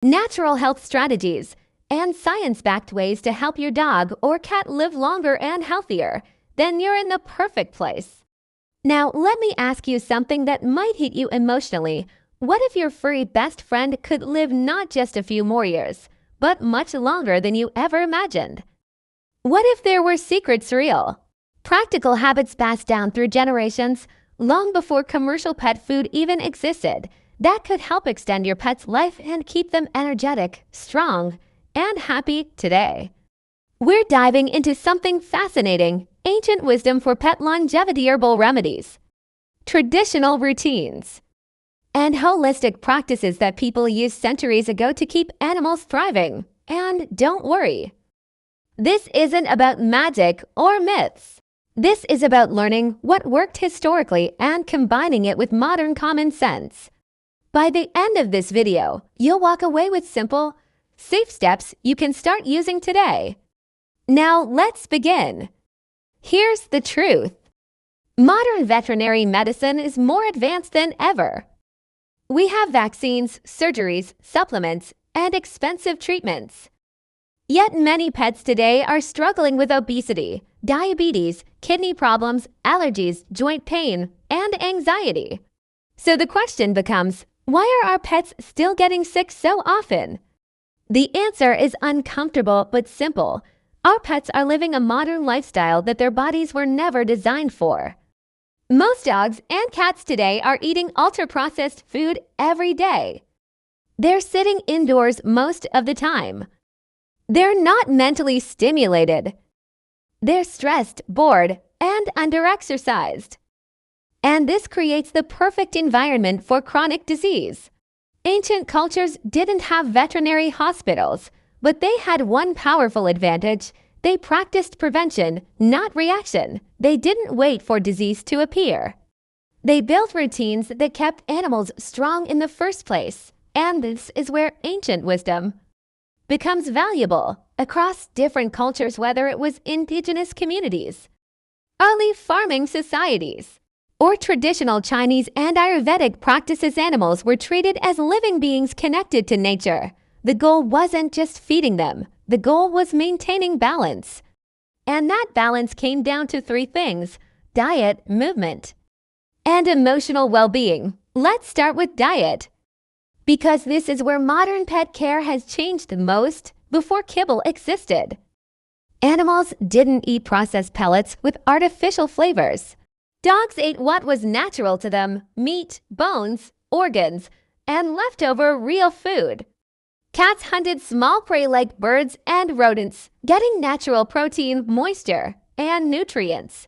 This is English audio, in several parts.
natural health strategies, and science-backed ways to help your dog or cat live longer and healthier, then you're in the perfect place. Now, let me ask you something that might hit you emotionally. What if your furry best friend could live not just a few more years, but much longer than you ever imagined? What if there were secrets real? Practical habits passed down through generations, long before commercial pet food even existed, that could help extend your pet's life and keep them energetic, strong, and happy today. We're diving into something fascinating: ancient wisdom for pet longevity, herbal remedies, traditional routines, and holistic practices that people used centuries ago to keep animals thriving. And don't worry, this isn't about magic or myths. This is about learning what worked historically and combining it with modern common sense. By the end of this video, you'll walk away with simple, safe steps you can start using today. Now let's begin. Here's the truth. Modern veterinary medicine is more advanced than ever. We have vaccines, surgeries, supplements, and expensive treatments. Yet many pets today are struggling with obesity, diabetes, kidney problems, allergies, joint pain, and anxiety. So the question becomes, why are our pets still getting sick so often? The answer is uncomfortable but simple. Our pets are living a modern lifestyle that their bodies were never designed for. Most dogs and cats today are eating ultra-processed food every day. They're sitting indoors most of the time. They're not mentally stimulated. They're stressed, bored, and under-exercised. And this creates the perfect environment for chronic disease. Ancient cultures didn't have veterinary hospitals, but they had one powerful advantage. They practiced prevention, not reaction. They didn't wait for disease to appear. They built routines that kept animals strong in the first place. And this is where ancient wisdom becomes valuable across different cultures, whether it was indigenous communities, early farming societies, or traditional Chinese and Ayurvedic practices. Animals were treated as living beings connected to nature. The goal wasn't just feeding them. The goal was maintaining balance. And that balance came down to three things: diet, movement, and emotional well-being. Let's start with diet, because this is where modern pet care has changed the most. Before kibble existed, animals didn't eat processed pellets with artificial flavors. Dogs ate what was natural to them: meat, bones, organs, and leftover real food. Cats hunted small prey like birds and rodents, getting natural protein, moisture, and nutrients.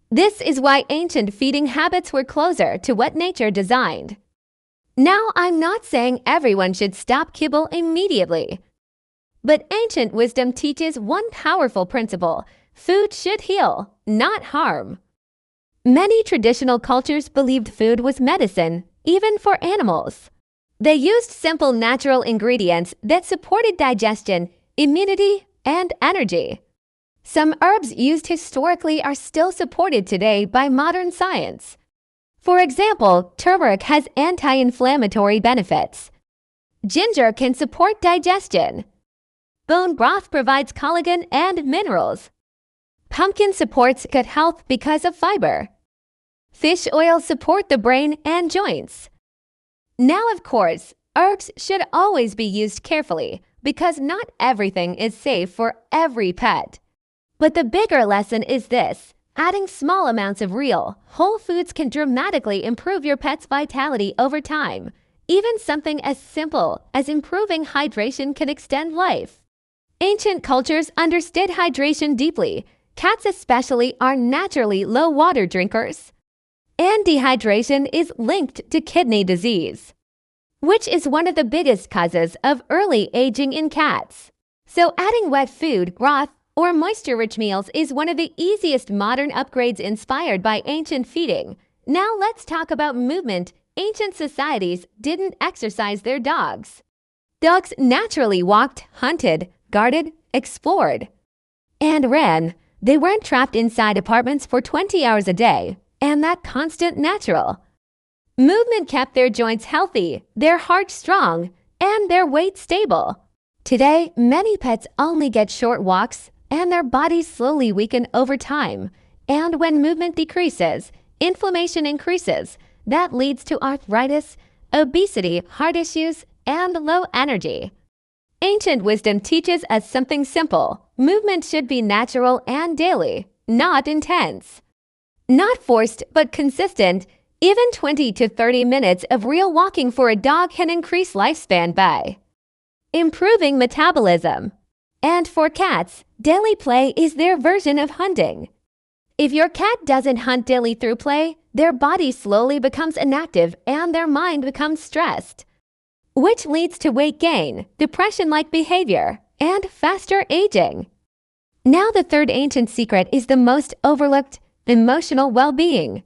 This is why ancient feeding habits were closer to what nature designed. Now, I'm not saying everyone should stop kibble immediately, but ancient wisdom teaches one powerful principle: food should heal, not harm. Many traditional cultures believed food was medicine, even for animals. They used simple natural ingredients that supported digestion, immunity, and energy. Some herbs used historically are still supported today by modern science. For example, turmeric has anti-inflammatory benefits. Ginger can support digestion. Bone broth provides collagen and minerals. Pumpkin supports gut health because of fiber. Fish oils support the brain and joints. Now, of course, herbs should always be used carefully, because not everything is safe for every pet. But the bigger lesson is this: adding small amounts of real, whole foods can dramatically improve your pet's vitality over time. Even something as simple as improving hydration can extend life. Ancient cultures understood hydration deeply. Cats especially are naturally low water drinkers, and dehydration is linked to kidney disease, which is one of the biggest causes of early aging in cats. So adding wet food, broth, or moisture-rich meals is one of the easiest modern upgrades inspired by ancient feeding. Now let's talk about movement. Ancient societies didn't exercise their dogs. Dogs naturally walked, hunted, guarded, explored, and ran. They weren't trapped inside apartments for 20 hours a day, and that constant natural movement kept their joints healthy, their heart strong, and their weight stable. Today, many pets only get short walks and their bodies slowly weaken over time. And when movement decreases, inflammation increases. That leads to arthritis, obesity, heart issues, and low energy. Ancient wisdom teaches us something simple. Movement should be natural and daily, not intense. Not forced, but consistent. Even 20 to 30 minutes of real walking for a dog can increase lifespan by improving metabolism. And for cats, daily play is their version of hunting. If your cat doesn't hunt daily through play, their body slowly becomes inactive and their mind becomes stressed, which leads to weight gain, depression-like behavior, and faster aging. Now the third ancient secret is the most overlooked: emotional well-being.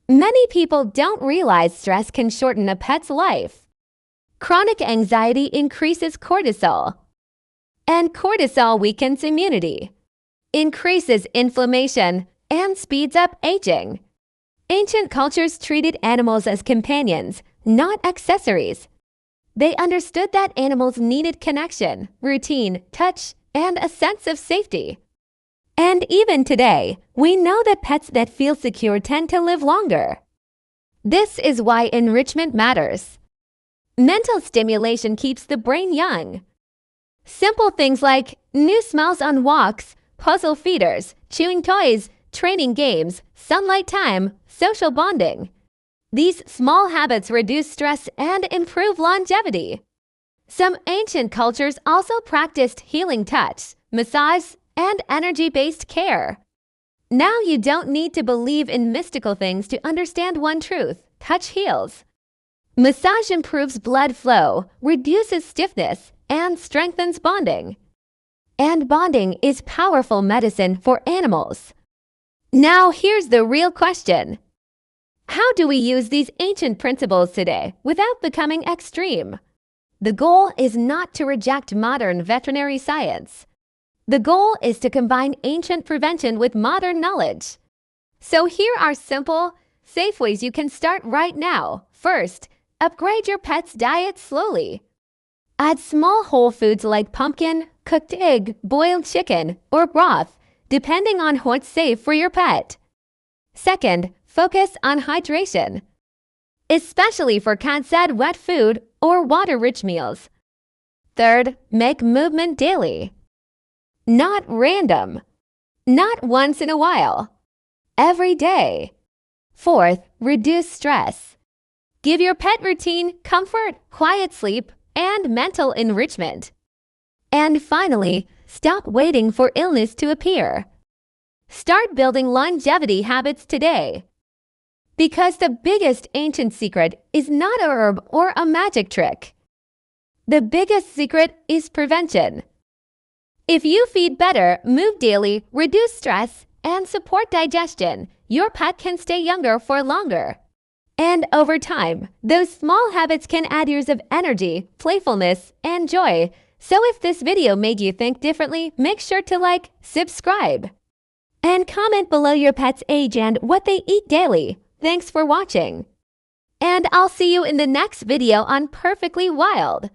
Many people don't realize stress can shorten a pet's life. Chronic anxiety increases cortisol, and cortisol weakens immunity, increases inflammation, and speeds up aging. Ancient cultures treated animals as companions, not accessories. They understood that animals needed connection, routine, touch, and a sense of safety. And even today, we know that pets that feel secure tend to live longer. This is why enrichment matters. Mental stimulation keeps the brain young. Simple things like new smells on walks, puzzle feeders, chewing toys, training games, sunlight time, social bonding. These small habits reduce stress and improve longevity. Some ancient cultures also practiced healing touch, massage, and energy-based care. Now you don't need to believe in mystical things to understand one truth: touch heals. Massage improves blood flow, reduces stiffness, and strengthens bonding. And bonding is powerful medicine for animals. Now here's the real question. How do we use these ancient principles today without becoming extreme? The goal is not to reject modern veterinary science. The goal is to combine ancient prevention with modern knowledge. So here are simple, safe ways you can start right now. First, upgrade your pet's diet slowly. Add small whole foods like pumpkin, cooked egg, boiled chicken, or broth, depending on what's safe for your pet. Second, focus on hydration, especially for cats. Add wet food or water-rich meals. Third, make movement daily. Not random. Not once in a while. Every day. Fourth, reduce stress. Give your pet routine, comfort, quiet sleep, and mental enrichment. And finally, stop waiting for illness to appear. Start building longevity habits today. Because the biggest ancient secret is not a herb or a magic trick. The biggest secret is prevention. If you feed better, move daily, reduce stress, and support digestion, your pet can stay younger for longer. And over time, those small habits can add years of energy, playfulness, and joy. So if this video made you think differently, make sure to like, subscribe, and comment below your pet's age and what they eat daily. Thanks for watching. And I'll see you in the next video on Purrfectly Wild.